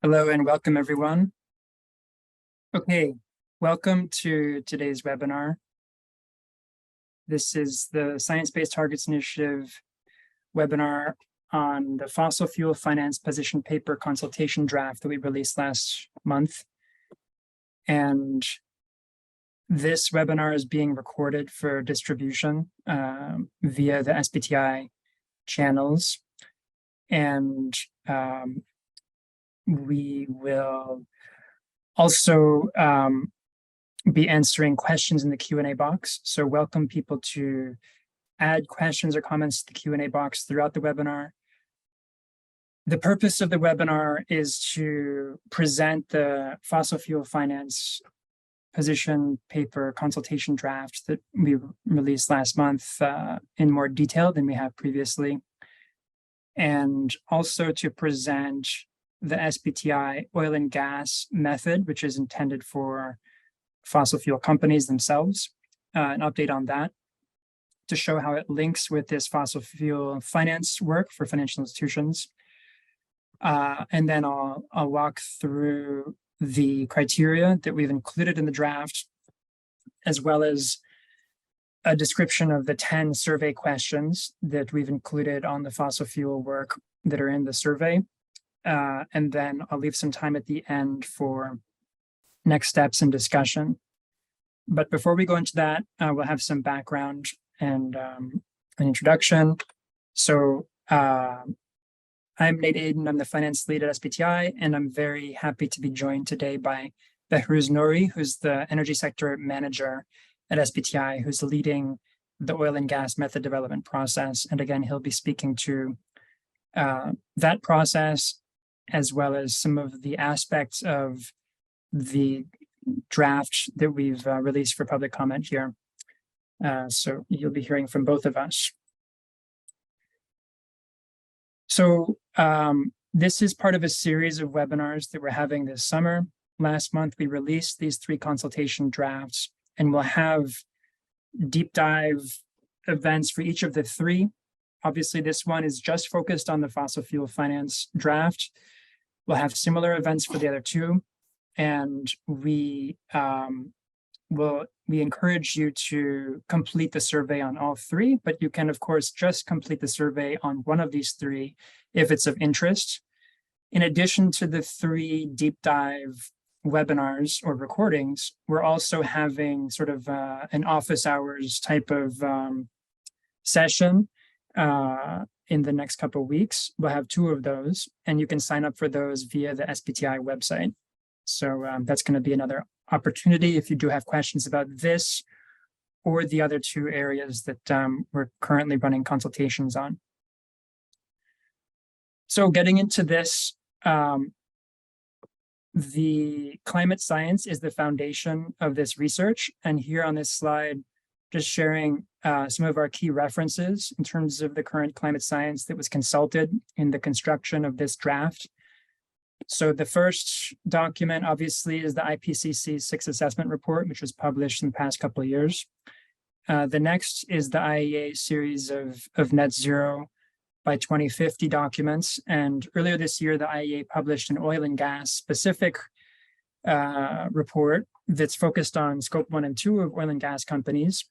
Hello and welcome everyone. Okay, welcome to today's webinar. This is the Science-Based Targets Initiative webinar on the fossil fuel finance position paper consultation draft that we released last month. And this webinar is being recorded for distribution via the SBTi channels. And we will also be answering questions in the Q&A box. So welcome people to add questions or comments to the Q&A box throughout the webinar. The purpose of the webinar is to present the fossil fuel finance position paper consultation draft that we released last month in more detail than we have previously. And also to present the SBTi oil and gas method, which is intended for fossil fuel companies themselves, an update on that, to show how it links with this fossil fuel finance work for financial institutions. And then I'll walk through the criteria that we've included in the draft, as well as a description of the 10 survey questions that we've included on the fossil fuel work that are in the survey. And then I'll leave some time at the end for next steps and discussion. But before we go into that, we'll have some background and an introduction. So I'm Nate Aden, I'm the finance lead at SBTi, and I'm very happy to be joined today by Behrouz Nouri, who's the energy sector manager at SBTi, who's leading the oil and gas method development process. And again, he'll be speaking to that process, as well as some of the aspects of the draft that we've released for public comment here. So you'll be hearing from both of us. So this is part of a series of webinars that we're having this summer. Last month, we released these 3 consultation drafts, and we'll have deep dive events for each of the 3. Obviously, this one is just focused on the fossil fuel finance draft. We'll have similar events for the other 2, and we encourage you to complete the survey on all 3, but you can, of course, just complete the survey on one of these 3 if it's of interest. In addition to the 3 deep dive webinars or recordings, we're also having sort of an office hours type of session in the next couple of weeks. We'll have 2 of those, and you can sign up for those via the SBTi website. So that's going to be another opportunity if you do have questions about this or the other 2 areas that we're currently running consultations on. So getting into this, the climate science is the foundation of this research. And here on this slide, just sharing some of our key references in terms of the current climate science that was consulted in the construction of this draft. So the first document, obviously, is the IPCC 6th assessment report, which was published in the past couple of years. The next is the IEA series of net zero by 2050 documents. And earlier this year, the IEA published an oil and gas specific report that's focused on scope 1 and 2 of oil and gas companies.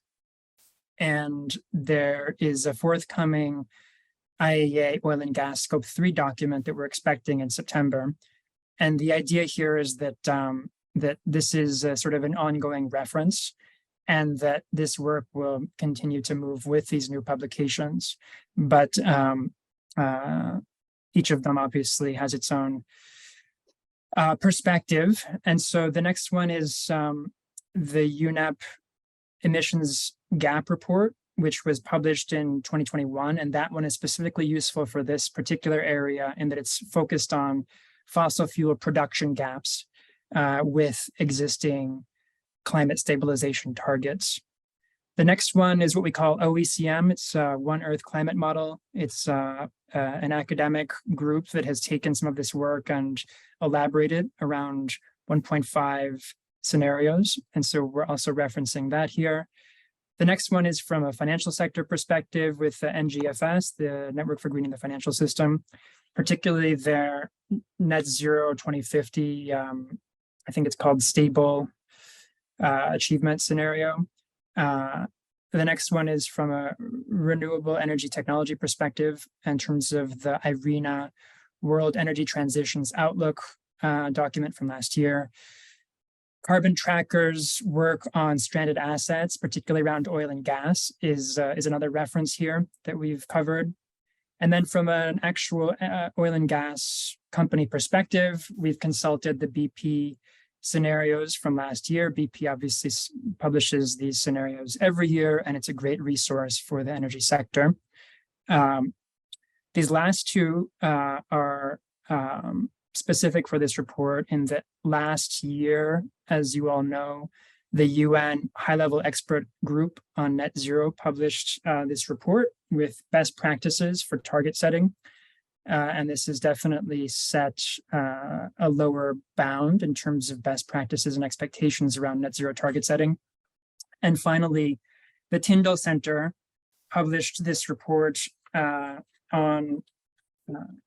And there is a forthcoming IEA oil and gas scope 3 document that we're expecting in September. And the idea here is that that this is a sort of an ongoing reference, and that this work will continue to move with these new publications. But each of them obviously has its own perspective. And so the next one is the UNEP emissions gap report, which was published in 2021. And that one is specifically useful for this particular area in that it's focused on fossil fuel production gaps with existing climate stabilization targets. The next one is what we call OECM. It's One Earth Climate Model. It's an academic group that has taken some of this work and elaborated around 1.5 scenarios. And so we're also referencing that here. The next one is from a financial sector perspective with the NGFS, the Network for Greening the Financial System. particularly their net zero 2050, I think it's called stable achievement scenario. The next one is from a renewable energy technology perspective in terms of the IRENA World Energy Transitions Outlook document from last year. Carbon trackers work on stranded assets, particularly around oil and gas, is another reference here that we've covered. And then from an actual oil and gas company perspective, we've consulted the BP scenarios from last year. BP obviously publishes these scenarios every year, and it's a great resource for the energy sector. These last two are specific for this report in that last year, as you all know, the UN high-level expert group on net zero published this report with best practices for target setting. And this has definitely set a lower bound in terms of best practices and expectations around net zero target setting. And finally, the Tyndall Center published this report on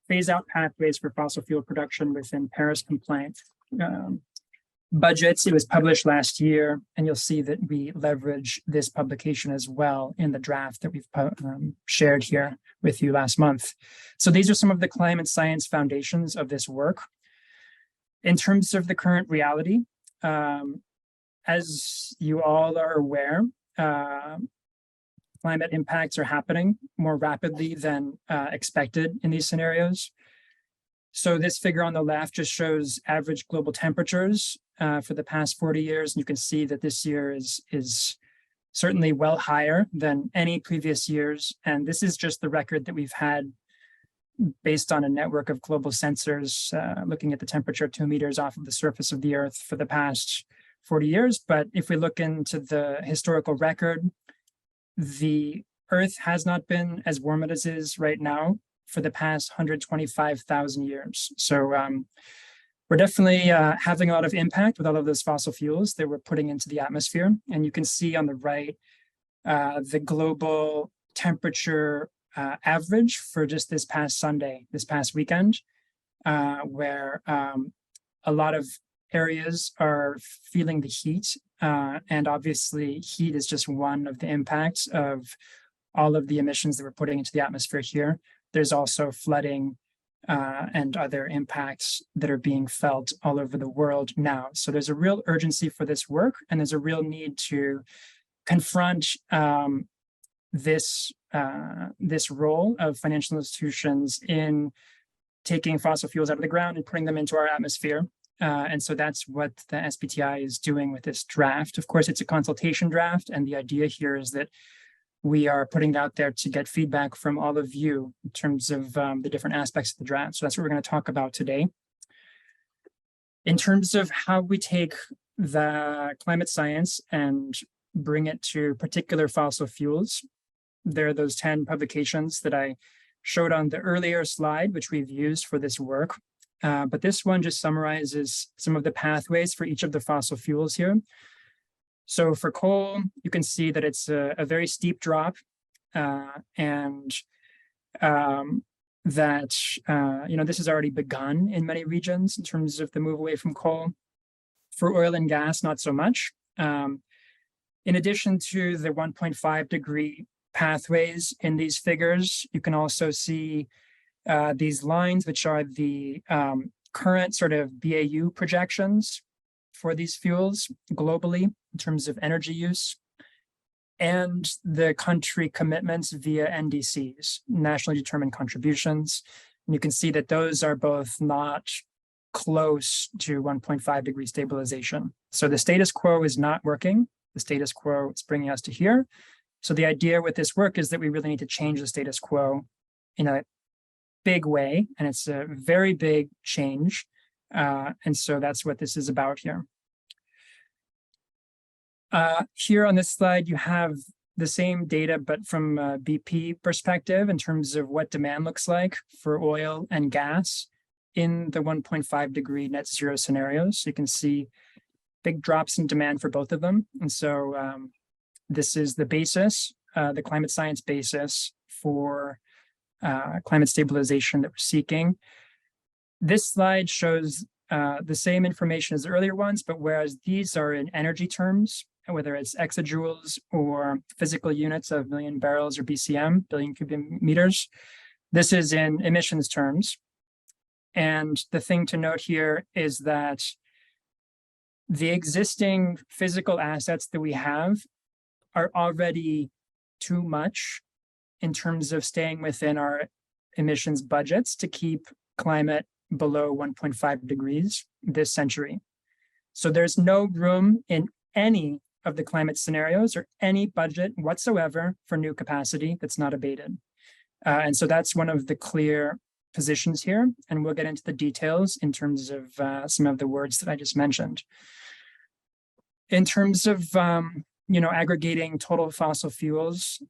phase-out pathways for fossil fuel production within Paris compliant budgets. It was published last year, and you'll see that we leverage this publication as well in the draft that we've shared here with you last month. So these are some of the climate science foundations of this work. In terms of the current reality, as you all are aware, climate impacts are happening more rapidly than expected in these scenarios. So this figure on the left just shows average global temperatures for the past 40 years. And you can see that this year is certainly well higher than any previous years. And this is just the record that we've had based on a network of global sensors looking at the temperature 2 meters off of the surface of the Earth for the past 40 years. But if we look into the historical record, the Earth has not been as warm as it is right now for the past 125,000 years. So we're definitely having a lot of impact with all of those fossil fuels that we're putting into the atmosphere. And you can see on the right, the global temperature average for just this past Sunday, this past weekend, where a lot of areas are feeling the heat. And obviously heat is just one of the impacts of all of the emissions that we're putting into the atmosphere here. There's also flooding and other impacts that are being felt all over the world now. So there's a real urgency for this work, and there's a real need to confront this role of financial institutions in taking fossil fuels out of the ground and putting them into our atmosphere. And so that's what the SBTi is doing with this draft. Of course, it's a consultation draft, and the idea here is that we are putting it out there to get feedback from all of you in terms of the different aspects of the draft. So that's what we're going to talk about today. In terms of how we take the climate science and bring it to particular fossil fuels, there are those 10 publications that I showed on the earlier slide, which we've used for this work. But this one just summarizes some of the pathways for each of the fossil fuels here. So for coal, you can see that it's a very steep drop, and that this has already begun in many regions in terms of the move away from coal. For oil and gas, not so much. In addition to the 1.5 degree pathways in these figures, you can also see these lines, which are the current sort of BAU projections for these fuels globally in terms of energy use, and the country commitments via NDCs, nationally determined contributions. And you can see that those are both not close to 1.5 degree stabilization. So the status quo is not working. The status quo is bringing us to here. So the idea with this work is that we really need to change the status quo in a big way, and it's a very big change. And so that's what this is about here. Here on this slide, you have the same data, but from a BP perspective in terms of what demand looks like for oil and gas in the 1.5 degree net zero scenarios. So you can see big drops in demand for both of them. And so this is the basis, the climate science basis for climate stabilization that we're seeking. This slide shows the same information as the earlier ones, but whereas these are in energy terms, whether it's exajoules or physical units of million barrels or BCM, billion cubic meters, this is in emissions terms. And the thing to note here is that the existing physical assets that we have are already too much in terms of staying within our emissions budgets to keep climate below 1.5 degrees this century. So there's no room in any of the climate scenarios or any budget whatsoever for new capacity that's not abated. And so that's one of the clear positions here, and we'll get into the details in terms of some of the words that I just mentioned. In terms of aggregating total fossil fuels,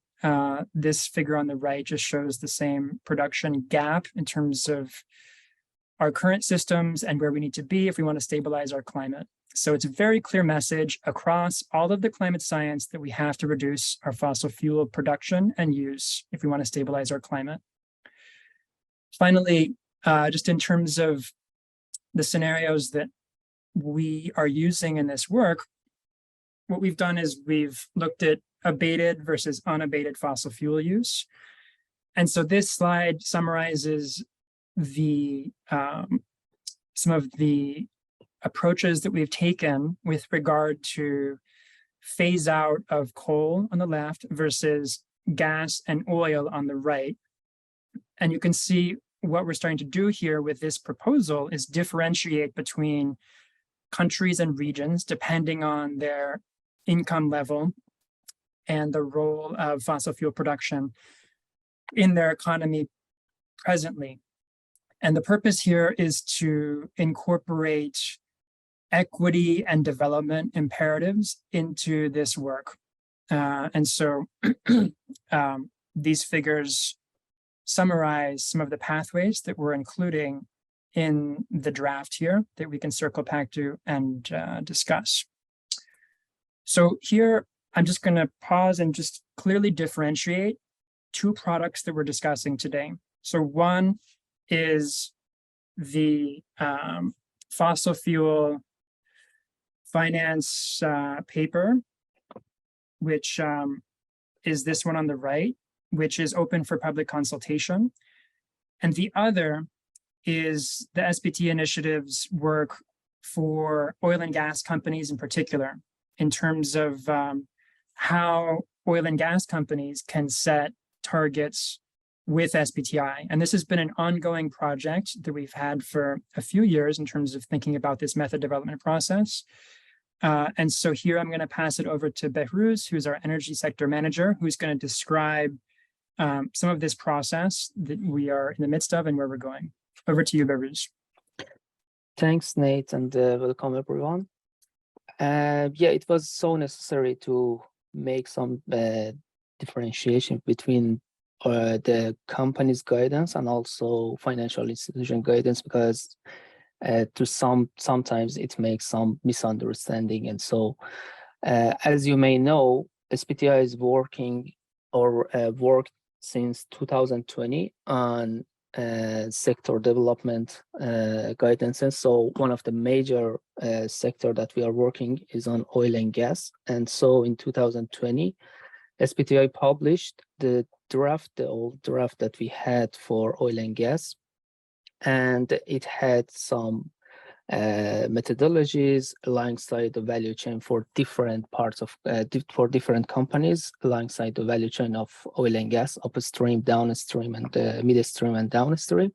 this figure on the right just shows the same production gap in terms of our current systems and where we need to be if we want to stabilize our climate. So it's a very clear message across all of the climate science that we have to reduce our fossil fuel production and use if we want to stabilize our climate. Finally, just in terms of the scenarios that we are using in this work, what we've done is we've looked at abated versus unabated fossil fuel use. And so this slide summarizes the some of the approaches that we've taken with regard to phase out of coal on the left versus gas and oil on the right. And you can see what we're starting to do here with this proposal is differentiate between countries and regions depending on their income level and the role of fossil fuel production in their economy presently. And the purpose here is to incorporate equity and development imperatives into this work. And so these figures summarize some of the pathways that we're including in the draft here that we can circle back to and discuss. So here, I'm just going to pause and just clearly differentiate two products that we're discussing today. So one is the fossil fuel finance paper, which is this one on the right, which is open for public consultation. And the other is the SBT initiative's work for oil and gas companies in particular, in terms of how oil and gas companies can set targets with SBTi. And this has been an ongoing project that we've had for a few years in terms of thinking about this method development process. And so here I'm going to pass it over to Behrouz, who's our energy sector manager, who's going to describe some of this process that we are in the midst of and where we're going. Over to you, Behrouz. Thanks, Nate, and welcome everyone. Yeah, it was so necessary to make some differentiation between the company's guidance and also financial institution guidance, because sometimes it makes some misunderstanding. And so, as you may know, SBTi is working or worked since 2020 on sector development guidance. And so one of the major sector that we are working is on oil and gas. And so in 2020, SBTi published the old draft that we had for oil and gas. And it had some methodologies alongside the value chain for different parts of, for different companies alongside the value chain of oil and gas, upstream, downstream, and midstream and downstream.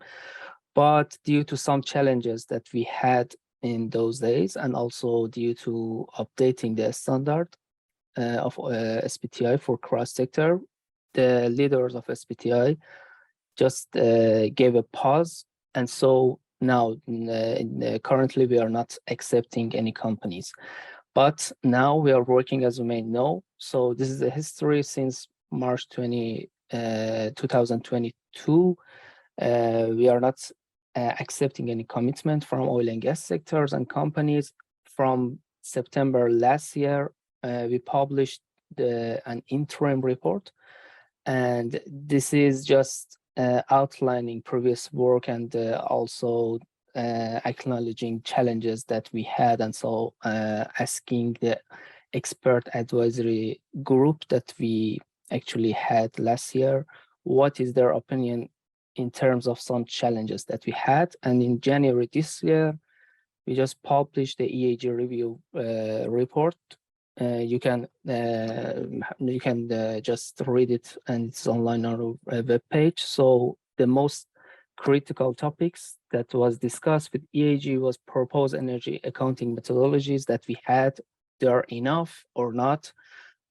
But due to some challenges that we had in those days, and also due to updating the standard of SBTi for cross-sector, the leaders of SBTi just gave a pause. And so now, currently, we are not accepting any companies. But now we are working, as you may know. So this is the history since March 2022. We are not accepting any commitment from oil and gas sectors and companies. From September last year, we published an interim report. And this is just outlining previous work and also acknowledging challenges that we had, and so asking the expert advisory group that we actually had last year what is their opinion in terms of some challenges that we had. And in January this year, we just published the EAG review report. You can just read it, and it's online on our web page. So the most critical topics that was discussed with EAG was proposed energy accounting methodologies that we had, they are enough or not,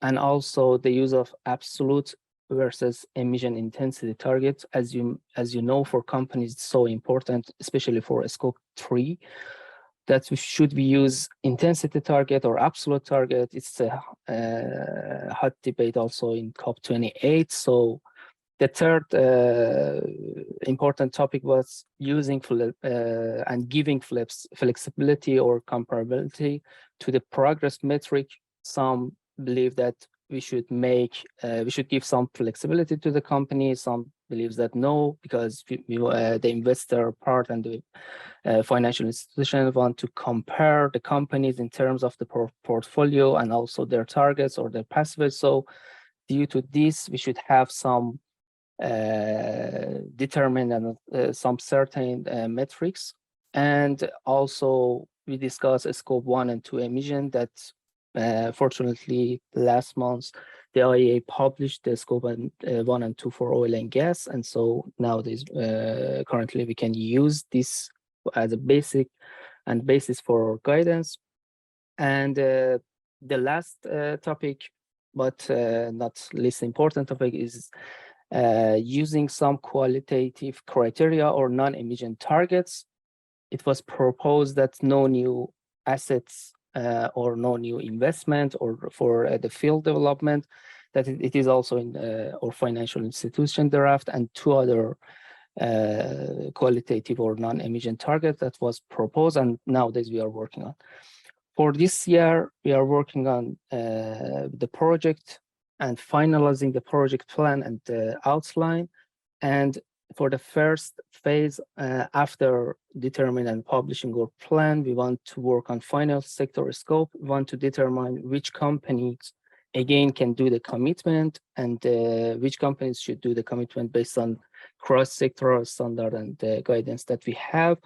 and also the use of absolute versus emission intensity targets. As you know, for companies, it's so important, especially for scope 3, that should we use intensity target or absolute target. It's a hot debate also in COP28. So the third important topic was using and giving flexibility or comparability to the progress metric. Some believe that we should give some flexibility to the company. Some believes that no, because the investor part and the financial institution want to compare the companies in terms of the portfolio and also their targets or their passives. So due to this, we should have some determined and some certain metrics. And also we discussed scope 1 and 2 emission that fortunately last month the IEA published the scope 1 and 2 for oil and gas, and so nowadays currently we can use this as a basis for guidance. And the last topic, but not least important topic, is using some qualitative criteria or non-emission targets. It was proposed that no new assets or no new investment or for the field development, that it is also in our financial institution draft, and 2 other qualitative or non-emission target that was proposed, and nowadays we are working on. For this year, we are working on the project and finalizing the project plan and the outline. And for the first phase, after determining and publishing our plan, we want to work on final sector scope. We want to determine which companies, again, can do the commitment, and which companies should do the commitment based on cross-sectoral standard and the guidance that we have,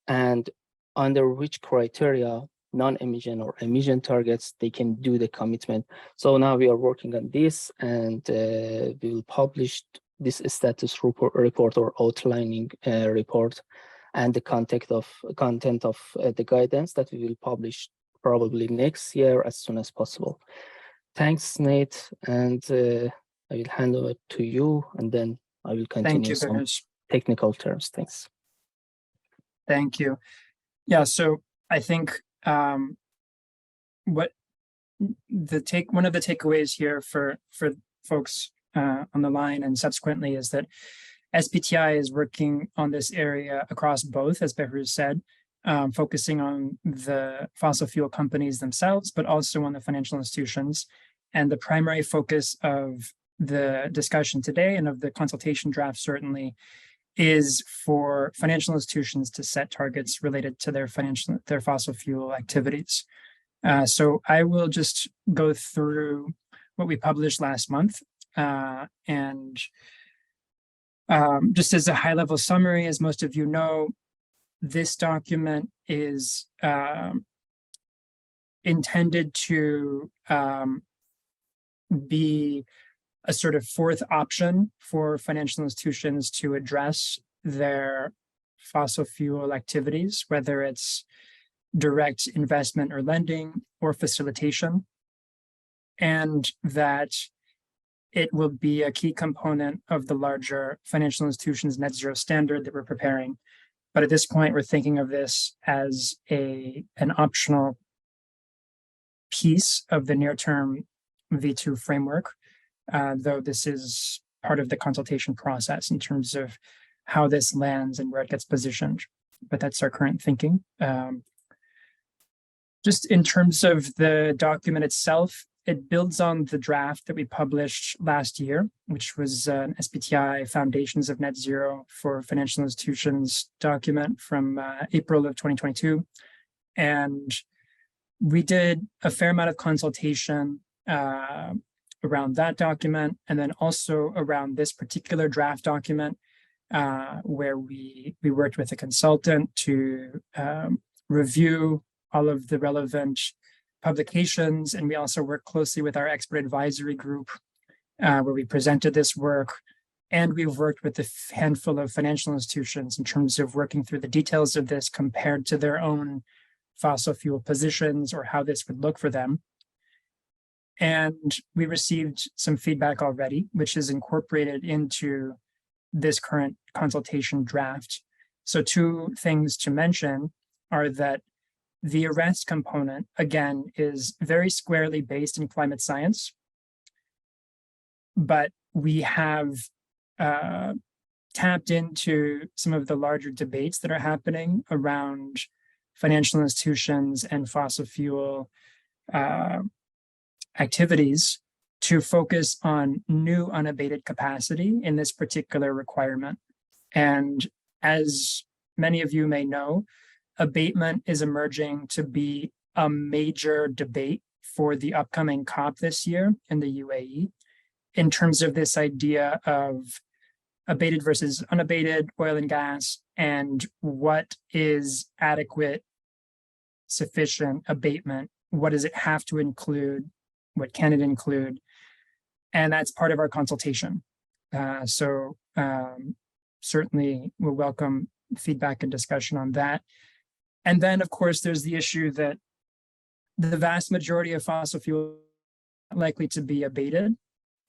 and under which criteria, non-emission or emission targets, they can do the commitment. So now we are working on this, and we will publish this status report or outlining report and the content of the guidance that we will publish probably next year as soon as possible. Thanks, Nate, and I will hand over to you, and then I will continue some technical terms. Thanks. Thank you. Yeah, so I think one of the takeaways here for folks on the line and subsequently is that SBTi is working on this area across both, as Behrouz said, focusing on the fossil fuel companies themselves, but also on the financial institutions. And the primary focus of the discussion today and of the consultation draft certainly is for financial institutions to set targets related to their fossil fuel activities. So I will just go through what we published last month. And just as a high-level summary, as most of you know, this document is intended to be a sort of fourth option for financial institutions to address their fossil fuel activities, whether it's direct investment or lending or facilitation, and that it will be a key component of the larger financial institutions net zero standard that we're preparing. But at this point, we're thinking of this as an optional piece of the near-term V2 framework, though this is part of the consultation process in terms of how this lands and where it gets positioned. But that's our current thinking. Just in terms of the document itself, it builds on the draft that we published last year, which was an SBTi Foundations of Net Zero for Financial Institutions document from April of 2022. And we did a fair amount of consultation around that document, and then also around this particular draft document, where we worked with a consultant to review all of the relevant publications, and we also worked closely with our expert advisory group, where we presented this work, and we've worked with a handful of financial institutions in terms of working through the details of this compared to their own fossil fuel positions or how this would look for them. And we received some feedback already, which is incorporated into this current consultation draft. So two things to mention are that the arrest component, again, is very squarely based in climate science, but we have tapped into some of the larger debates that are happening around financial institutions and fossil fuel activities to focus on new unabated capacity in this particular requirement. And as many of you may know, abatement is emerging to be a major debate for the upcoming COP this year in the UAE, in terms of this idea of abated versus unabated oil and gas, and what is adequate, sufficient abatement. What does it have to include? What can it include? And that's part of our consultation. So certainly we'll welcome feedback and discussion on that. And then, of course, there's the issue that the vast majority of fossil fuel are likely to be abated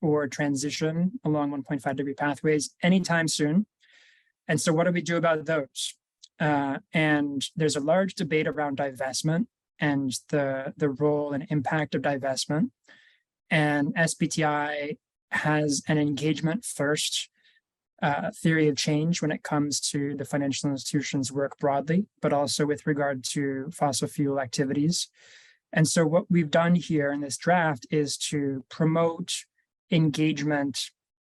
or transition along 1.5 degree pathways anytime soon. And so what do we do about those? And there's a large debate around divestment and the role and impact of divestment. And SBTi has an engagement first theory of change when it comes to the financial institutions' work broadly, but also with regard to fossil fuel activities. And so what we've done here in this draft is to promote engagement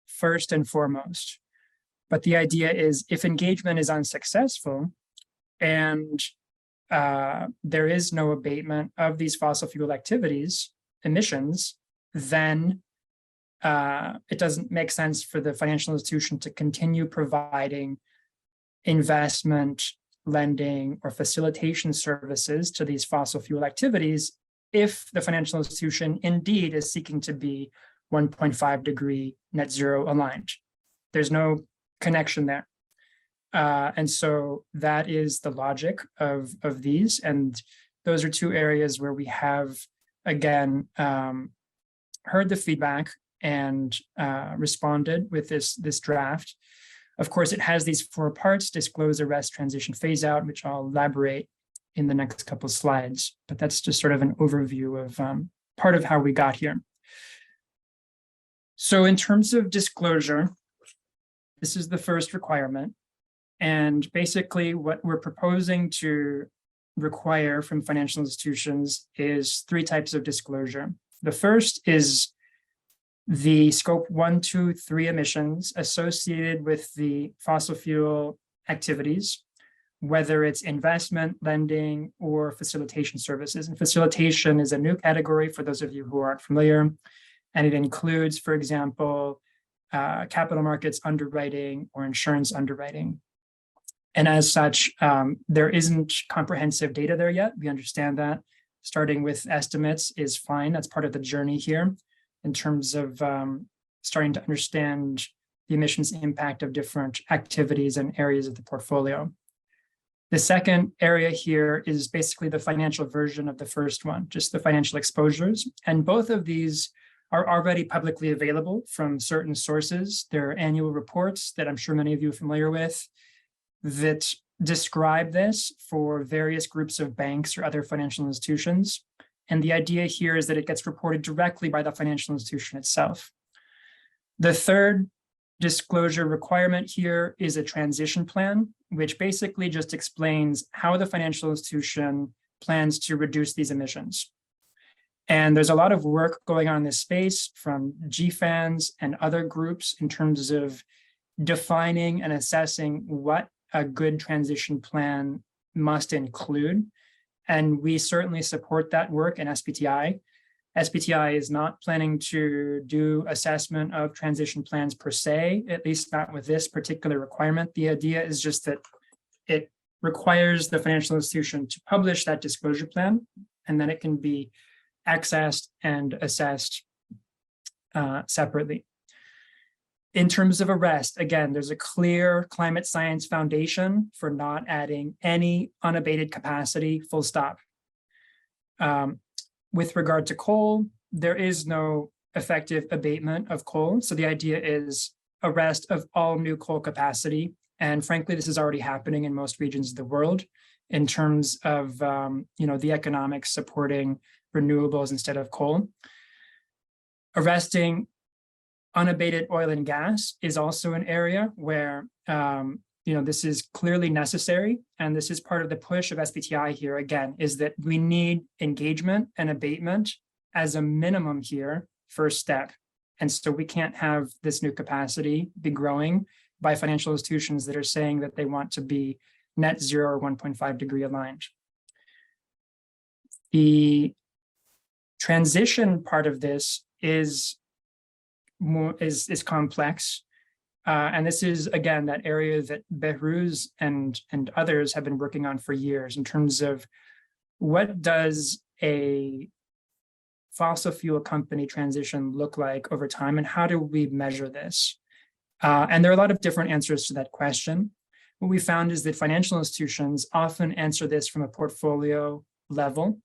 first and foremost. But the idea is, if engagement is unsuccessful and there is no abatement of these fossil fuel activities, emissions, then it doesn't make sense for the financial institution to continue providing investment, lending, or facilitation services to these fossil fuel activities if the financial institution indeed is seeking to be 1.5 degree net zero aligned. There's no connection there. And so that is the logic of these. And those are two areas where we have, again, heard the feedback and responded with this draft. Of course, it has these 4 parts: disclose, arrest, transition, phase out, which I'll elaborate in the next couple of slides. But that's just sort of an overview of part of how we got here. So in terms of disclosure, this is the first requirement. And basically what we're proposing to require from financial institutions is 3 types of disclosure. The first is the scope 1, 2, 3 emissions associated with the fossil fuel activities, whether it's investment, lending, or facilitation services. And facilitation is a new category for those of you who aren't familiar. And it includes, for example, capital markets underwriting or insurance underwriting. And as such, there isn't comprehensive data there yet. We understand that. Starting with estimates is fine. That's part of the journey here in terms of starting to understand the emissions impact of different activities and areas of the portfolio. The second area here is basically the financial version of the first one, just the financial exposures. And both of these are already publicly available from certain sources. There are annual reports that I'm sure many of you are familiar with that describe this for various groups of banks or other financial institutions. And the idea here is that it gets reported directly by the financial institution itself. The third disclosure requirement here is a transition plan, which basically just explains how the financial institution plans to reduce these emissions. And there's a lot of work going on in this space from GFANs and other groups in terms of defining and assessing what a good transition plan must include. And we certainly support that work in SBTi. SBTi is not planning to do assessment of transition plans per se, at least not with this particular requirement. The idea is just that it requires the financial institution to publish that disclosure plan, and then it can be accessed and assessed separately. In terms of arrest, again, there's a clear climate science foundation for not adding any unabated capacity, full stop. With regard to coal, there is no effective abatement of coal. So the idea is arrest of all new coal capacity. And frankly, this is already happening in most regions of the world in terms of the economics supporting renewables instead of coal. Arresting unabated oil and gas is also an area where this is clearly necessary, and this is part of the push of SBTi here again, is that we need engagement and abatement as a minimum here, first step. And so we can't have this new capacity be growing by financial institutions that are saying that they want to be net zero or 1.5 degree aligned. The transition part of this is complex. And this is, again, that area that Behrouz and others have been working on for years in terms of what does a fossil fuel company transition look like over time, and how do we measure this? And there are a lot of different answers to that question. What we found is that financial institutions often answer this from a portfolio level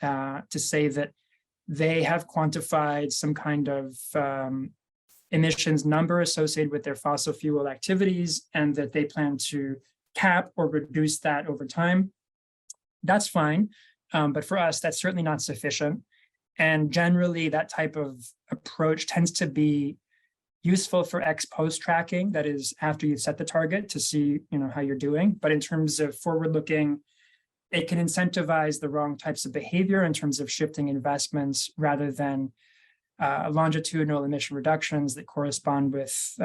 to say that they have quantified some kind of emissions number associated with their fossil fuel activities, and that they plan to cap or reduce that over time. That's fine, but for us, that's certainly not sufficient. And generally, that type of approach tends to be useful for ex post tracking, that is, after you've set the target to see how you're doing. But in terms of forward looking, it can incentivize the wrong types of behavior in terms of shifting investments rather than longitudinal emission reductions that correspond with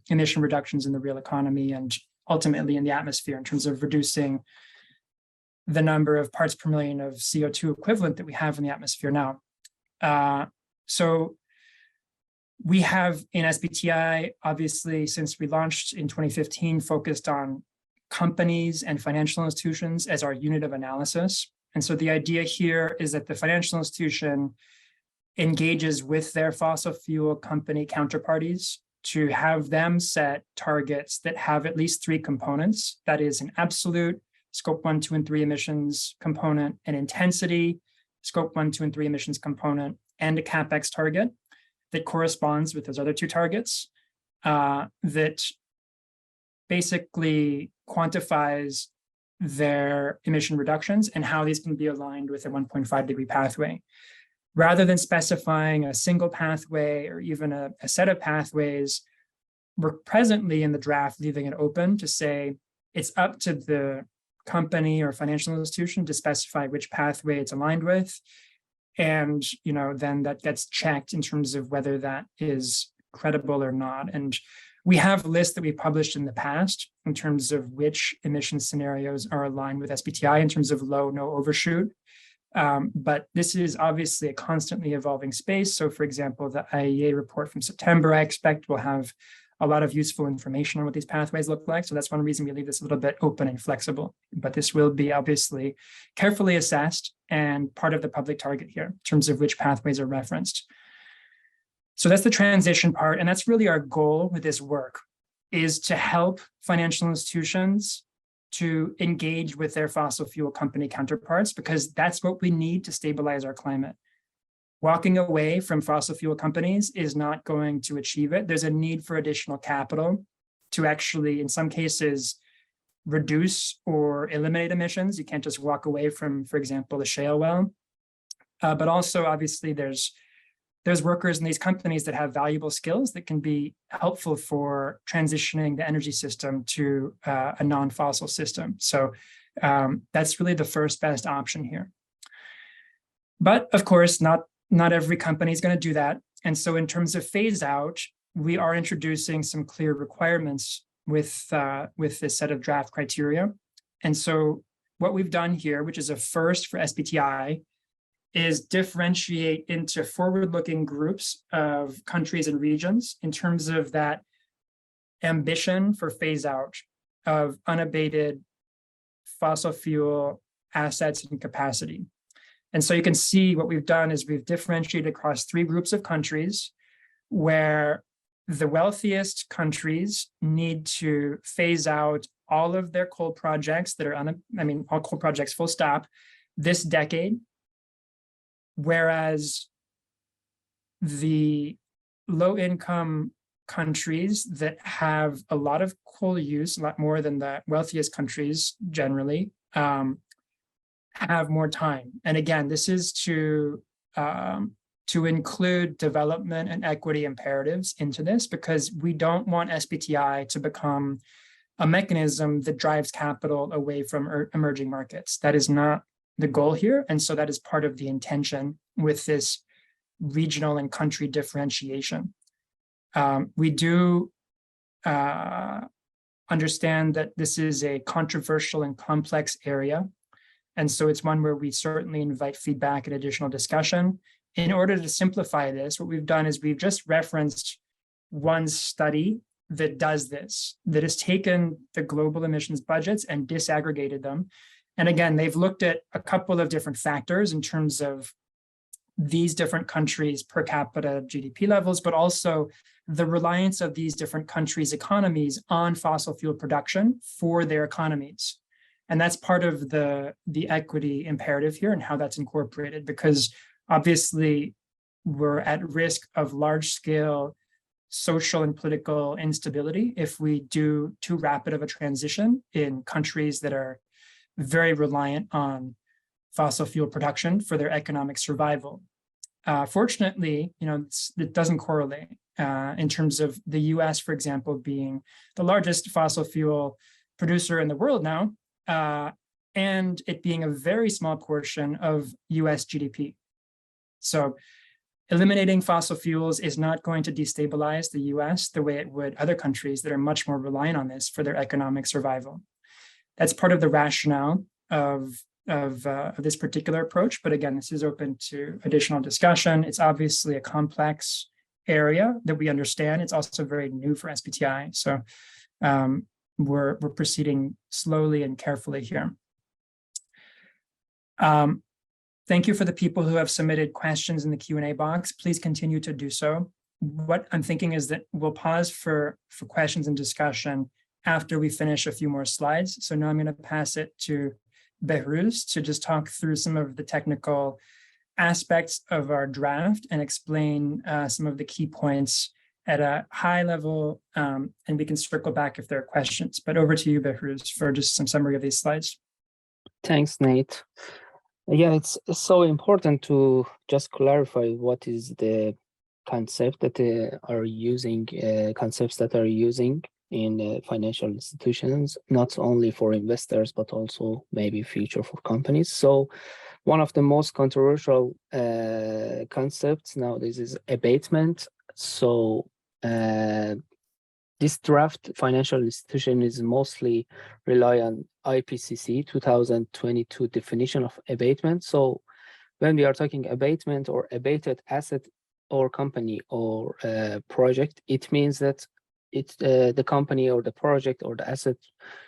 emission reductions in the real economy and ultimately in the atmosphere in terms of reducing the number of parts per million of CO2 equivalent that we have in the atmosphere now. So we have in SBTi, obviously, since we launched in 2015, focused on companies and financial institutions as our unit of analysis. And so the idea here is that the financial institution engages with their fossil fuel company counterparties to have them set targets that have at least three components. That is an absolute scope 1, 2, and 3 emissions component, an intensity scope 1, 2, and 3 emissions component, and a CapEx target that corresponds with those other two targets that basically quantifies their emission reductions and how these can be aligned with a 1.5 degree pathway. Rather than specifying a single pathway or even a set of pathways, we're presently in the draft leaving it open to say it's up to the company or financial institution to specify which pathway it's aligned with. And then that gets checked in terms of whether that is credible or not. And we have lists that we published in the past in terms of which emission scenarios are aligned with SBTi in terms of low, no overshoot. But this is obviously a constantly evolving space. So for example, the IEA report from September, I expect will have a lot of useful information on what these pathways look like. So that's one reason we leave this a little bit open and flexible. But this will be obviously carefully assessed and part of the public target here in terms of which pathways are referenced. So that's the transition part. And that's really our goal with this work, is to help financial institutions to engage with their fossil fuel company counterparts, because that's what we need to stabilize our climate. Walking away from fossil fuel companies is not going to achieve it. There's a need for additional capital to actually, in some cases, reduce or eliminate emissions. You can't just walk away from, for example, a shale well. But also, obviously, there's workers in these companies that have valuable skills that can be helpful for transitioning the energy system to a non-fossil system. So that's really the first best option here. But of course, not every company is going to do that. And so in terms of phase out, we are introducing some clear requirements with this set of draft criteria. And so what we've done here, which is a first for SBTi, is differentiate into forward-looking groups of countries and regions in terms of that ambition for phase out of unabated fossil fuel assets and capacity. And so you can see what we've done is we've differentiated across 3 groups of countries where the wealthiest countries need to phase out all of their coal projects that are all coal projects full stop this decade, whereas the low-income countries that have a lot of coal use, a lot more than the wealthiest countries generally, have more time. And again, this is to include development and equity imperatives into this, because we don't want SBTi to become a mechanism that drives capital away from emerging markets. That is not the goal here. And so that is part of the intention with this regional and country differentiation. We do understand that this is a controversial and complex area. And so it's one where we certainly invite feedback and additional discussion. In order to simplify this, what we've done is we've just referenced one study that does this, that has taken the global emissions budgets and disaggregated them. And again, they've looked at a couple of different factors in terms of these different countries' per capita GDP levels, but also the reliance of these different countries' economies on fossil fuel production for their economies. And that's part of the equity imperative here and how that's incorporated, because obviously we're at risk of large-scale social and political instability if we do too rapid of a transition in countries that are very reliant on fossil fuel production for their economic survival. Fortunately, it doesn't correlate in terms of the US, for example, being the largest fossil fuel producer in the world now, and it being a very small portion of US GDP. So eliminating fossil fuels is not going to destabilize the US the way it would other countries that are much more reliant on this for their economic survival. That's part of the rationale of this particular approach. But again, this is open to additional discussion. It's obviously a complex area that we understand. It's also very new for SBTi. So we're proceeding slowly and carefully here. Thank you for the people who have submitted questions in the Q&A box. Please continue to do so. What I'm thinking is that we'll pause for questions and discussion after we finish a few more slides. So now I'm going to pass it to Behrouz to just talk through some of the technical aspects of our draft and explain some of the key points at a high level, and we can circle back if there are questions. But over to you, Behrouz, for just some summary of these slides. Thanks, Nate. Yeah, it's so important to just clarify what is the concept that are using, concepts that are using in financial institutions, not only for investors, but also maybe future for companies. So one of the most controversial concepts nowadays is abatement. So this draft financial institution is mostly rely on IPCC 2022 definition of abatement. So when we are talking abatement or abated asset or company or project, it means that the company or the project or the asset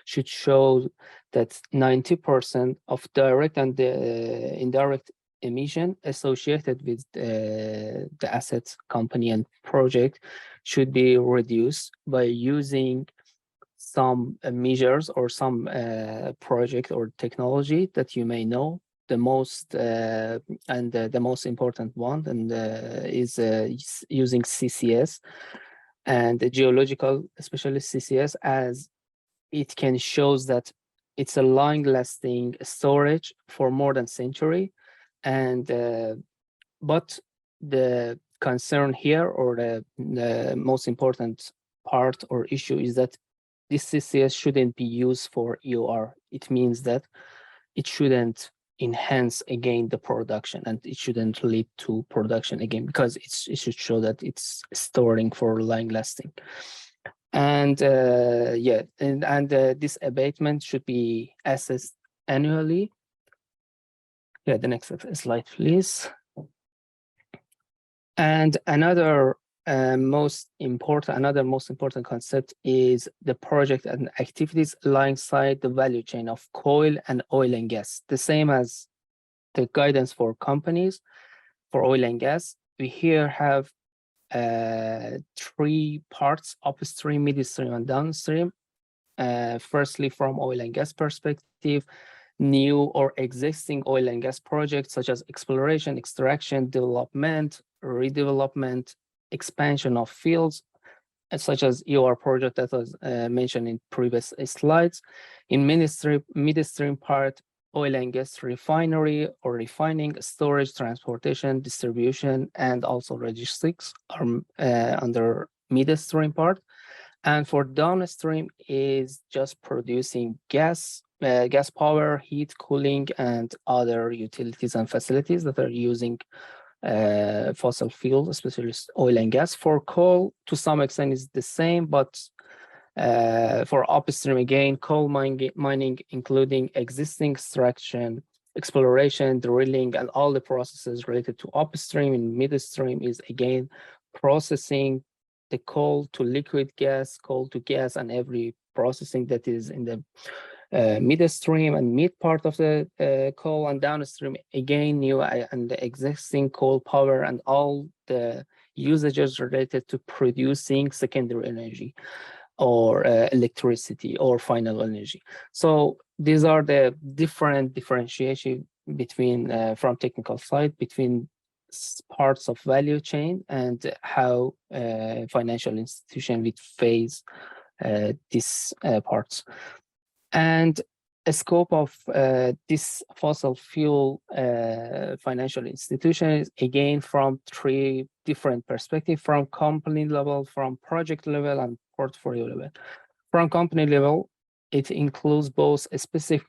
should show that 90% of direct and indirect emission associated with the assets, company, and project should be reduced by using some measures or some project or technology that you may know. The most and the most important one is using CCS and the geological, especially CCS, as it can shows that it's a long-lasting storage for more than a century. And but the concern here, or the most important part or issue, is that this CCS shouldn't be used for EOR. It means that it shouldn't enhance again the production, and it shouldn't lead to production again, because it should show that it's storing for long lasting. And yeah, and this abatement should be assessed annually. Yeah, the next slide, please. And another most important concept is the project and activities alongside the value chain of coal and oil and gas. The same as the guidance for companies for oil and gas, we here have 3 parts: upstream, midstream, and downstream. Firstly, from oil and gas perspective, new or existing oil and gas projects such as exploration, extraction, development, redevelopment, expansion of fields, such as EOR project that was mentioned in previous slides. In midstream part, oil and gas refinery or refining, storage, transportation, distribution, and also logistics are under midstream part. And for downstream is just producing gas, gas power, heat, cooling, and other utilities and facilities that are using fossil fuels, especially oil and gas. For coal, to some extent, is the same, but for upstream, again, coal mining, including existing extraction, exploration, drilling, and all the processes related to upstream. In midstream is, again, processing the coal to liquid gas, coal to gas, and every processing that is in the midstream and mid part of the coal. And downstream, again, new and the existing coal power and all the usages related to producing secondary energy or electricity or final energy. So these are the different differentiation between from technical side between parts of value chain and how financial institution will phase these parts. And a scope of this fossil fuel financial institution is, again, from 3 different perspectives: from company level, from project level, and portfolio level. From company level, it includes both a specific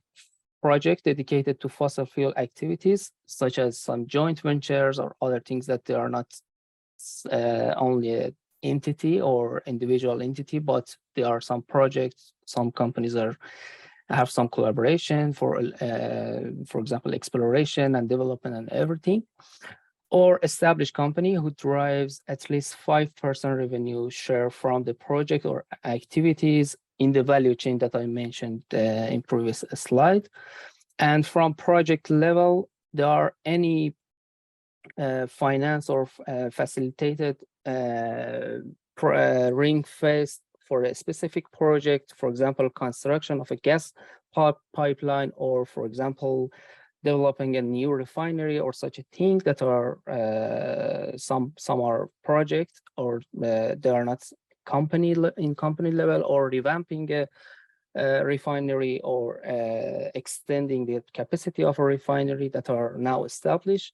project dedicated to fossil fuel activities, such as some joint ventures or other things that they are not only an entity or individual entity, but there are some projects, some companies have some collaboration for example, exploration and development and everything. Or established company who drives at least 5% revenue share from the project or activities in the value chain that I mentioned in previous slide. And from project level, there are any finance or facilitated ring fence for a specific project, for example, construction of a gas pipeline, or for example, developing a new refinery or such a thing, that are some are projects, or they are not company level, or revamping a refinery, or extending the capacity of a refinery that are now established.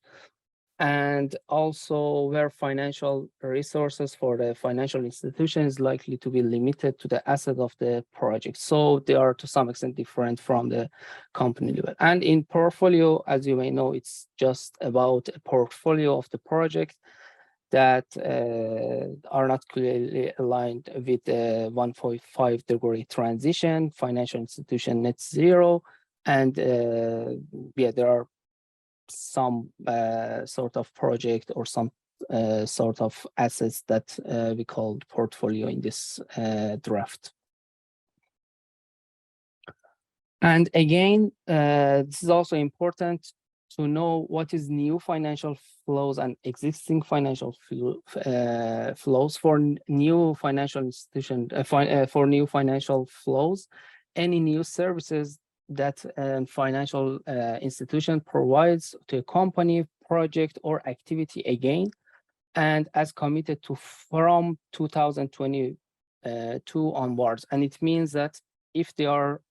And also where financial resources for the financial institution is likely to be limited to the asset of the project. So they are to some extent different from the company level. And in portfolio, as you may know, it's just about a portfolio of the project that are not clearly aligned with the 1.5 degree transition, financial institution net zero, and yeah, there are some sort of project or some sort of assets that we called portfolio in this draft. And again, this is also important to know what is new financial flows and existing financial flows. For new financial institution, for new financial flows, any new services that a financial institution provides to a company, project, or activity, again, and as committed to from 2022 onwards. And it means that if they are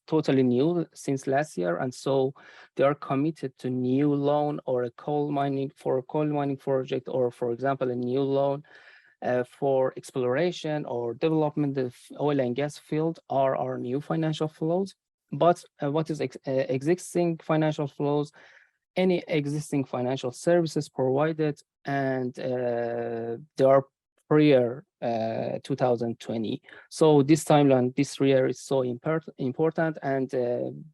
totally new since last year, and so they are committed to new loan or a coal mining project, or for example, a new loan for exploration or development of oil and gas field, are our new financial flows. But what is existing financial flows? Any existing financial services provided, and they are prior 2020. So this timeline, this year is so important, and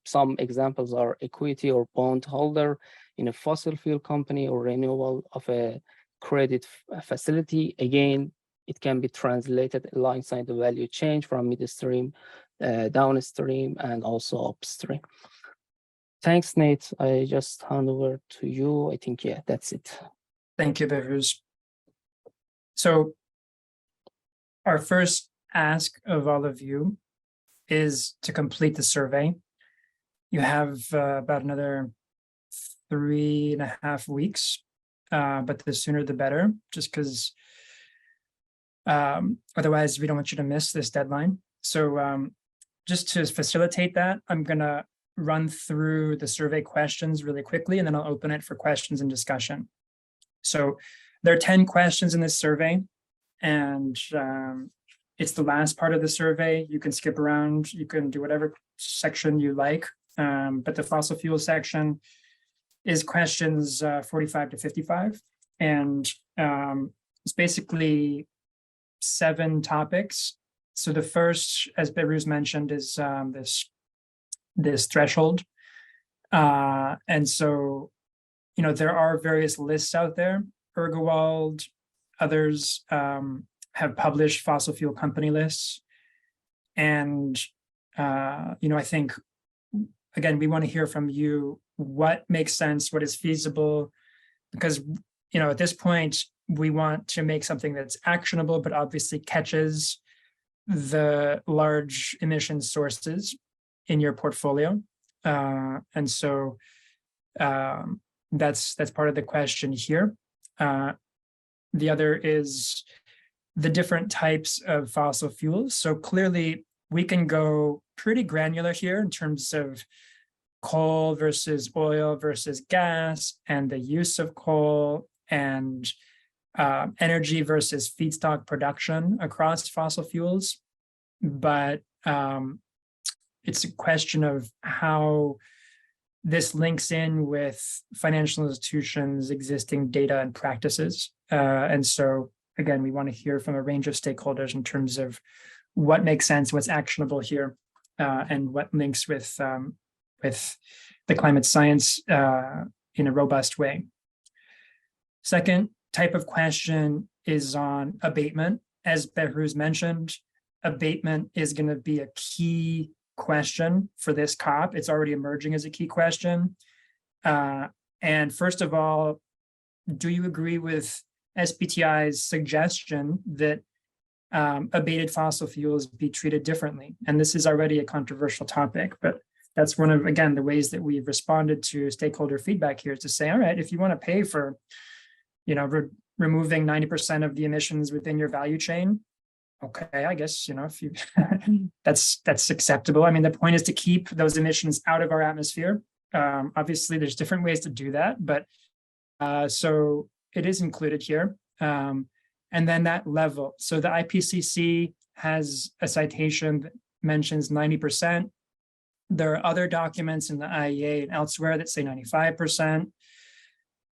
some examples are equity or bond holder in a fossil fuel company, or renewal of a credit facility. Again, it can be translated alongside the value chain from midstream, downstream, and also upstream. Thanks, Nate. I just hand over to you. I think, yeah, that's it. Thank you, Behrouz. So our first ask of all of you is to complete the survey. You have about another 3.5 weeks, but the sooner the better, just because otherwise we don't want you to miss this deadline. So just to facilitate that, I'm going to run through the survey questions really quickly, and then I'll open it for questions and discussion. So there are 10 questions in this survey, and it's the last part of the survey. You can skip around, you can do whatever section you like, but the fossil fuel section is questions 45 to 55, and it's basically 7 topics. So the first, as Behrouz mentioned, is this threshold. And so, you know, there are various lists out there. Ergowald, others have published fossil fuel company lists. And, you know, I think, again, we want to hear from you what makes sense, what is feasible, because, you know, at this point, we want to make something that's actionable, but obviously catches the large emission sources in your portfolio. And so that's part of the question here. The other is the different types of fossil fuels. So clearly we can go pretty granular here in terms of coal versus oil versus gas, and the use of coal, and energy versus feedstock production across fossil fuels. But it's a question of how this links in with financial institutions' existing data and practices. And so, again, we want to hear from a range of stakeholders in terms of what makes sense, what's actionable here, and what links with the climate science in a robust way. Second type of question is on abatement. As Behrouz mentioned, abatement is going to be a key question for this COP. It's already emerging as a key question. And first of all, do you agree with SBTi's suggestion that abated fossil fuels be treated differently? And this is already a controversial topic, but that's one of, again, the ways that we've responded to stakeholder feedback here, is to say, all right, if you want to pay for, you know, removing 90% of the emissions within your value chain, okay, I guess, you know, if you that's acceptable. I mean, the point is to keep those emissions out of our atmosphere. Obviously, there's different ways to do that, but so it is included here. And then that level. So the IPCC has a citation that mentions 90%. There are other documents in the IEA and elsewhere that say 95%.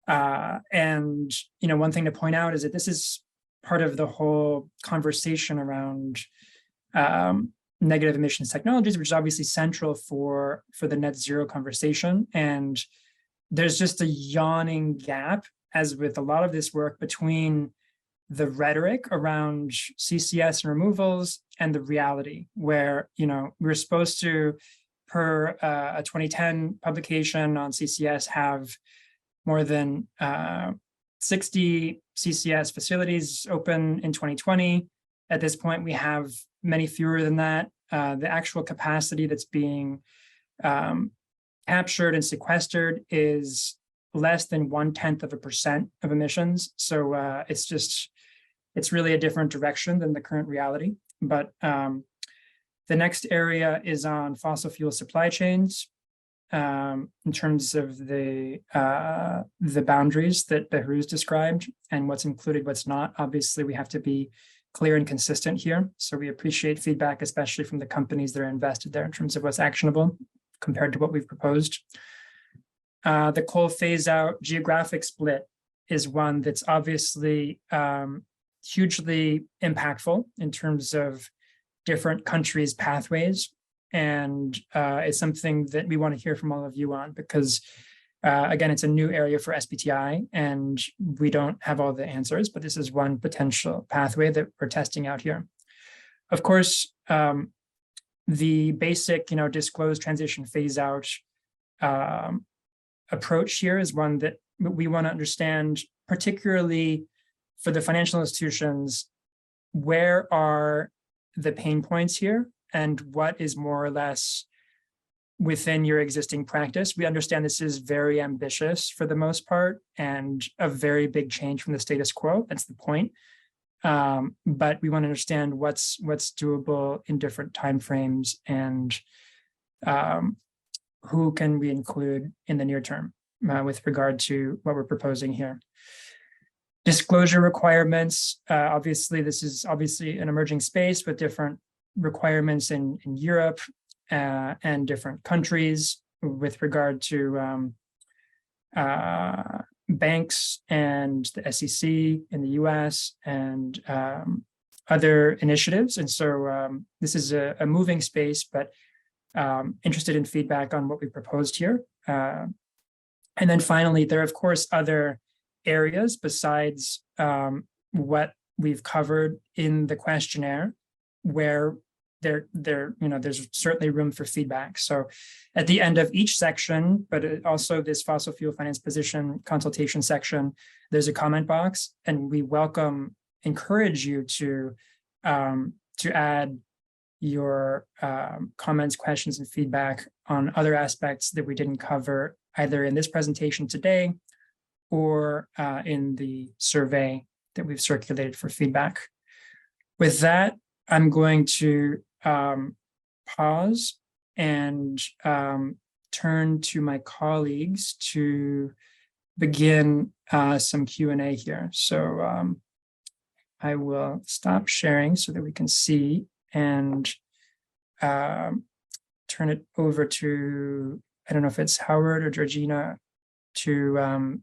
And, you know, one thing to point out is that this is part of the whole conversation around negative emissions technologies, which is obviously central for the net zero conversation. And there's just a yawning gap, as with a lot of this work, between the rhetoric around CCS and removals and the reality, where, you know, we're supposed to, per a 2010 publication on CCS, have more than 60 CCS facilities open in 2020. At this point, we have many fewer than that. The actual capacity that's being captured and sequestered is less than 0.1% of emissions. So it's really a different direction than the current reality. But the next area is on fossil fuel supply chains, in terms of the boundaries that Behrouz described and what's included, what's not. Obviously, we have to be clear and consistent here. So we appreciate feedback, especially from the companies that are invested there in terms of what's actionable compared to what we've proposed. The coal phase out geographic split is one that's obviously hugely impactful in terms of different countries' pathways. And it's something that we want to hear from all of you on, because again, it's a new area for SBTi and we don't have all the answers, but this is one potential pathway that we're testing out here. Of course, the basic, disclose, transition, phase out approach here is one that we want to understand, particularly for the financial institutions. Where are the pain points here, and what is more or less within your existing practice? We understand this is very ambitious for the most part and a very big change from the status quo. That's the point. But we want to understand what's doable in different timeframes, and who can we include in the near term with regard to what we're proposing here. Disclosure requirements. Obviously, this is obviously an emerging space with different requirements in Europe and different countries with regard to banks and the SEC in the US and other initiatives. And so this is a moving space, but interested in feedback on what we proposed here. And then finally, there are, of course, other areas besides what we've covered in the questionnaire where there's certainly room for feedback. So at the end of each section, but also this fossil fuel finance position consultation section, there's a comment box, and we encourage you to add your comments, questions, and feedback on other aspects that we didn't cover either in this presentation today or in the survey that we've circulated for feedback. With that, I'm going to pause and turn to my colleagues to begin some Q&A here. So I will stop sharing so that we can see, and turn it over to, I don't know if it's Howard or Georgina, to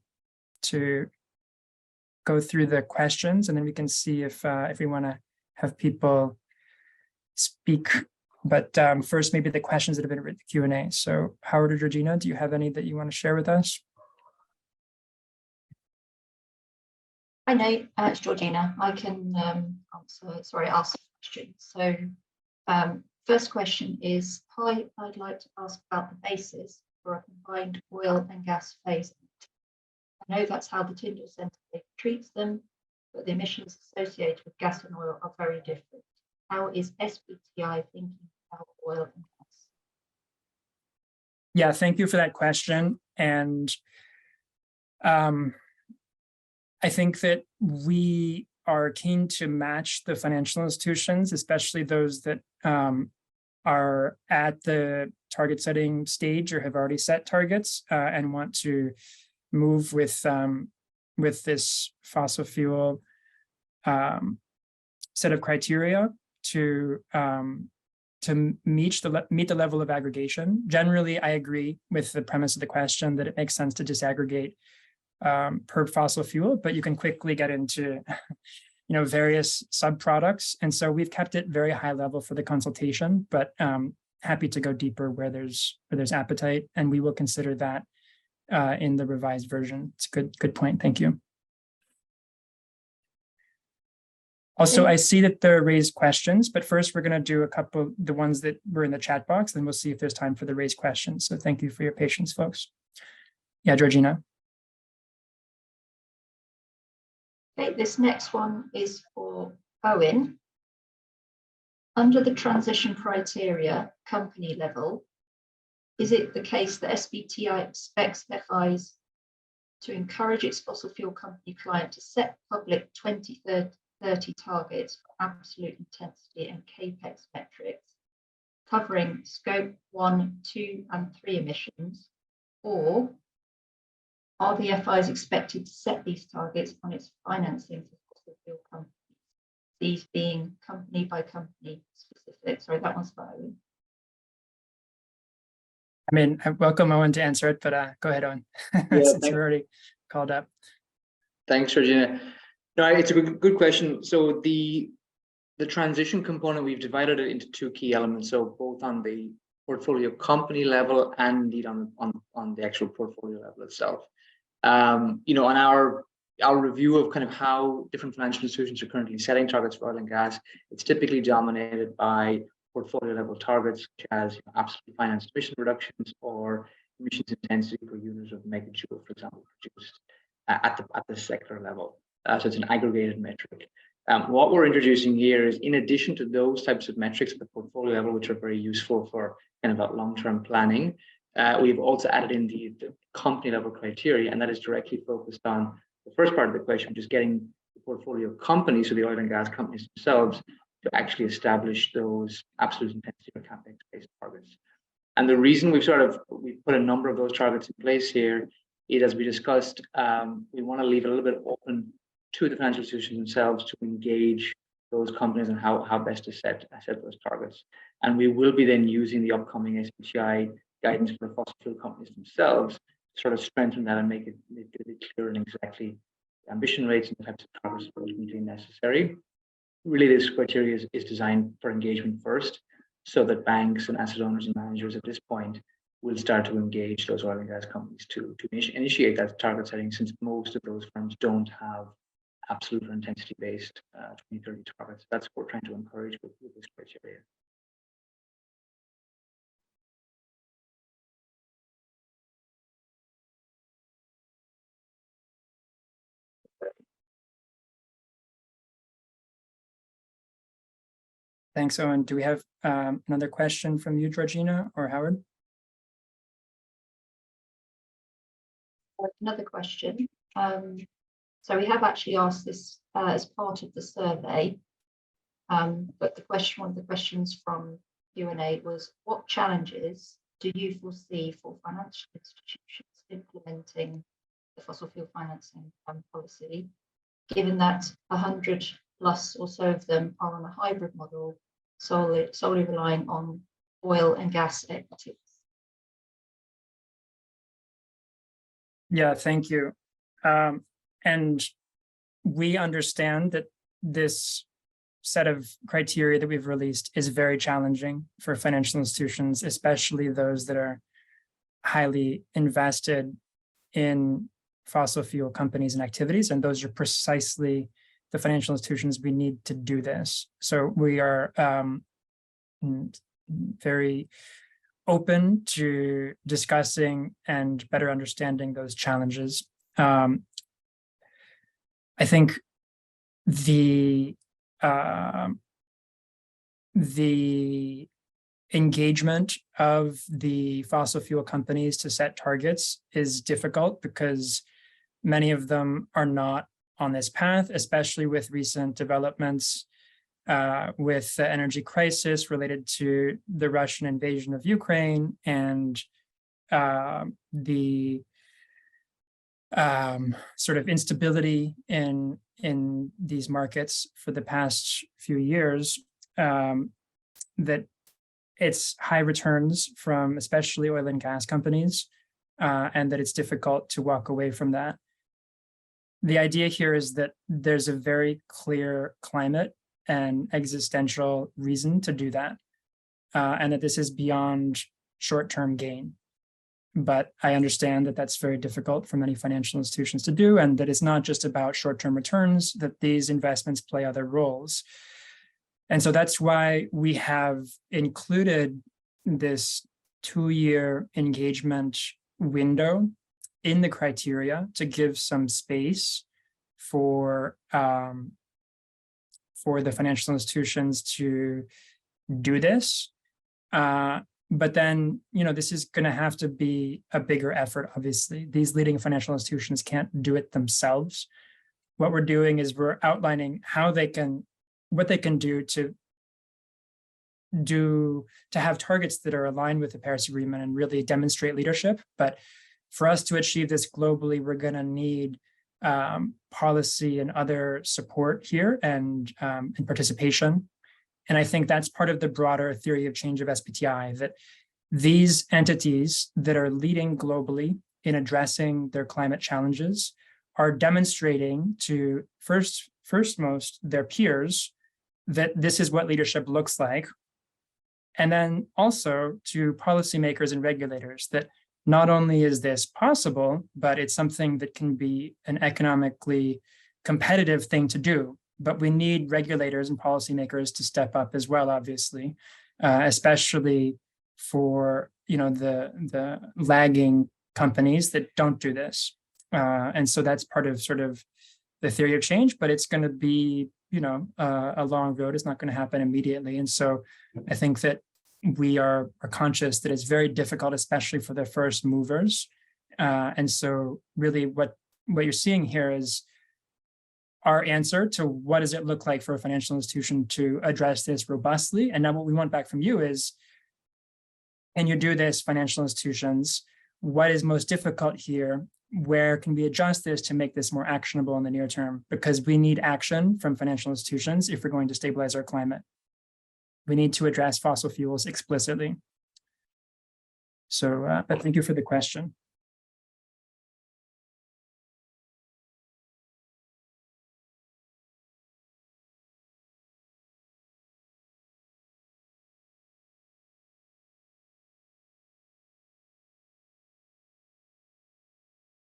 go through the questions, and then we can see if we want to have people speak. But first, maybe the questions that have been written in the Q&A. So Howard or Georgina, do you have any that you want to share with us? Hi, Nate. It's Georgina. I can ask questions. So first question is, hi, I'd like to ask about the basis for a combined oil and gas phase. I know that's how the Tyndall Centre treats them, but the emissions associated with gas and oil are very different. How is SBTi thinking about oil and gas? Yeah, thank you for that question. And I think that we are keen to match the financial institutions, especially those that are at the target setting stage or have already set targets and want to move with this fossil fuel set of criteria to meet the level of aggregation. Generally, I agree with the premise of the question that it makes sense to disaggregate per fossil fuel, but you can quickly get into various subproducts. And so we've kept it very high level for the consultation, but happy to go deeper where there's appetite, and we will consider that in the revised version. It's a good point. Thank you. Also, I see that there are raised questions, but first we're going to do a couple of the ones that were in the chat box, then we'll see if there's time for the raised questions. So thank you for your patience, folks. Yeah, Georgina. Okay, this next one is for Owen. Under the transition criteria, company level, is it the case that SBTi expects FIs to encourage its fossil fuel company client to set public 2030 targets for absolute intensity and CAPEX metrics, covering scope 1, 2, and 3 emissions, or are the FIs expected to set these targets on its financing for fossil fuel companies? these being company by company specific? Sorry, that one's for Owen. I mean, welcome Owen to answer it, but go ahead, Owen, since you're already called up. Thanks, Georgina. No, it's a good question. So the transition component, we've divided it into two key elements. So both on the portfolio company level and indeed on the actual portfolio level itself. On our review of kind of how different financial institutions are currently setting targets for oil and gas, it's typically dominated by portfolio level targets, such as absolutely financed emission reductions or emissions intensity per unit of megajoule, for example, produced at the sector level. So it's an aggregated metric. What we're introducing here is, in addition to those types of metrics at the portfolio level, which are very useful for kind of that long-term planning, we've also added in the company level criteria, and that is directly focused on the first part of the question, which is getting the portfolio companies, so the oil and gas companies themselves, to actually establish those absolute intensity or CapEx-based targets. And the reason we've put a number of those targets in place here is, as we discussed, we want to leave it a little bit open to the financial institutions themselves to engage those companies on how best to set those targets. And we will be then using the upcoming SBTi guidance for fossil fuel companies themselves to sort of strengthen that and make it clear and exactly the ambition rates and the types of targets that are ultimately necessary. Really, this criteria is designed for engagement first, so that banks and asset owners and managers at this point will start to engage those oil and gas companies to initiate that target setting, since most of those firms don't have absolute or intensity-based 2030 targets. That's what we're trying to encourage with this criteria. Thanks, Owen. Do we have another question from you, Georgina or Howard? Another question. So we have actually asked this as part of the survey, but one of the questions from Q&A was, what challenges do you foresee for financial institutions implementing the fossil fuel financing policy, given that 100 plus or so of them are on a hybrid model, solely relying on oil and gas equities? Yeah, thank you. And we understand that this set of criteria that we've released is very challenging for financial institutions, especially those that are highly invested in fossil fuel companies and activities. And those are precisely the financial institutions we need to do this. So we are very open to discussing and better understanding those challenges. I think the engagement of the fossil fuel companies to set targets is difficult because many of them are not on this path, especially with recent developments with the energy crisis related to the Russian invasion of Ukraine and the sort of instability in these markets for the past few years, that it's high returns from especially oil and gas companies, and that it's difficult to walk away from that. The idea here is that there's a very clear climate and existential reason to do that, and that this is beyond short-term gain. But I understand that that's very difficult for many financial institutions to do, and that it's not just about short-term returns, that these investments play other roles. And so that's why we have included this 2-year engagement window in the criteria to give some space for the financial institutions to do this. But then, this is going to have to be a bigger effort, obviously. These leading financial institutions can't do it themselves. What we're doing is we're outlining what they can do to have targets that are aligned with the Paris Agreement and really demonstrate leadership. But for us to achieve this globally, we're going to need policy and other support here and participation. And I think that's part of the broader theory of change of SBTi, that these entities that are leading globally in addressing their climate challenges are demonstrating to firstmost their peers that this is what leadership looks like. And then also to policymakers and regulators that not only is this possible, but it's something that can be an economically competitive thing to do. But we need regulators and policymakers to step up as well, obviously, especially for the lagging companies that don't do this. And so that's part of sort of the theory of change, but it's going to be a long road. It's not going to happen immediately. And so I think that we are conscious that it's very difficult, especially for the first movers. And so really what you're seeing here is our answer to what does it look like for a financial institution to address this robustly. And now what we want back from you is, can you do this, financial institutions? What is most difficult here? Where can we adjust this to make this more actionable in the near term? Because we need action from financial institutions if we're going to stabilize our climate. We need to address fossil fuels explicitly. So, but thank you for the question.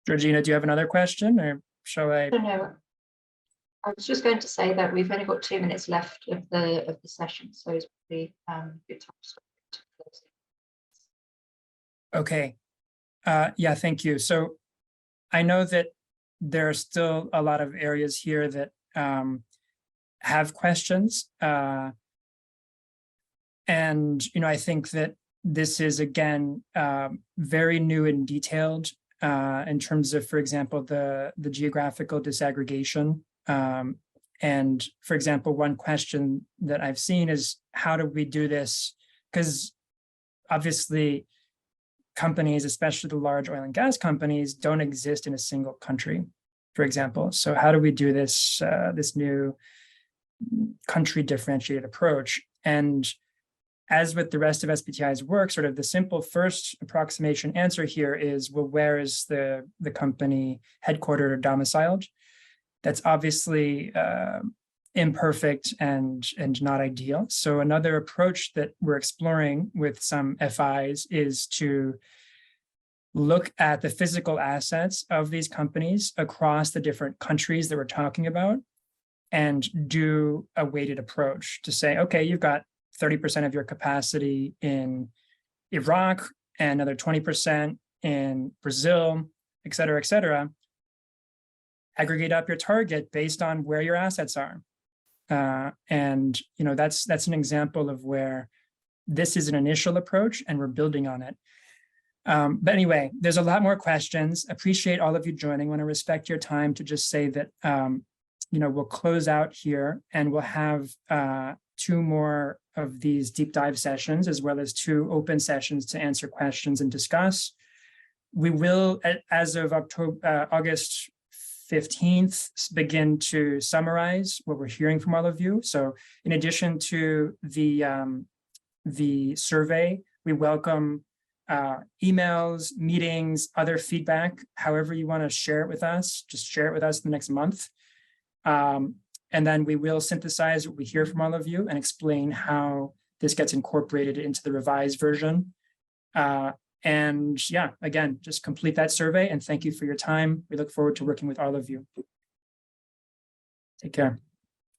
Georgina, do you have another question, or shall I? No, I was just going to say that we've only got 2 minutes left of the session, so it's pretty good time to close it. Okay. Yeah, thank you. So I know that there are still a lot of areas here that have questions. And, I think that this is, again, very new and detailed in terms of, for example, the geographical disaggregation. And for example, one question that I've seen is, how do we do this? Because obviously companies, especially the large oil and gas companies, don't exist in a single country, for example. So how do we do this, this new country differentiated approach? And as with the rest of SBTi's work, sort of the simple first approximation answer here is, well, where is the company headquartered or domiciled? That's obviously imperfect and not ideal. So another approach that we're exploring with some FIs is to look at the physical assets of these companies across the different countries that we're talking about and do a weighted approach to say, okay, you've got 30% of your capacity in Iraq and another 20% in Brazil, et cetera, aggregate up your target based on where your assets are. And that's an example of where this is an initial approach and we're building on it. But anyway, there's a lot more questions. Appreciate all of you joining. I want to respect your time to just say that, we'll close out here and we'll have 2 more of these deep dive sessions, as well as 2 open sessions to answer questions and discuss. We will, as of August 15th, begin to summarize what we're hearing from all of you. So in addition to the survey, we welcome emails, meetings, other feedback, however you want to share it with us, just share it with us in the next month. And then we will synthesize what we hear from all of you and explain how this gets incorporated into the revised version. And yeah, again, just complete that survey and thank you for your time. We look forward to working with all of you. Take care.